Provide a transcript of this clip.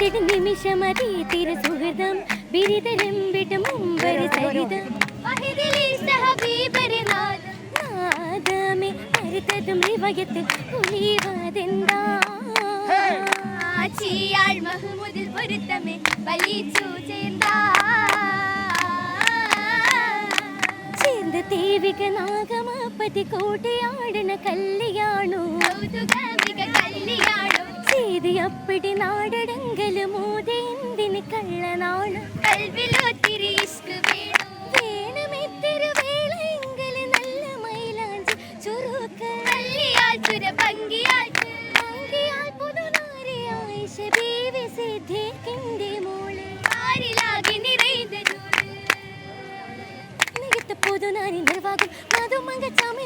നിമിഷമതി തിരുസുഹൃതം ബിരിതരംബിടം മുമ്പരി സരിതം നാദമേ അരുതതും റിവയത്ത് ഉലിവതെന്താ ചീയാൾ മഹ്മൂദിൽ പൊരുത്തമേ വലിച്ചു ചേർന്നാ ചേർന്ന തേവിക നാഗമാപതി കോട്ടയാടന കല്യാണു ചെയ്തി അപ്പടി നാടടങ്കല് മോദി എന്തിന് കള്ളനാണ് കൽവിലൊത്തിരി ഇഷ്ക് വേണമെത്തിരി വേള എങ്കല് നല്ല മൈലാഞ്ചി ചുരുക്ക കല്ലിയാൽ ചുര ഭംഗിയാൽ പുതുനാരിയായി ബീവി സിദ്ദീഖിന്റെ മോള് ആരിലാകെ നിറൈത മികത്ത പുതുനാരി നിർവാകും മധുമങ്ക ചാമ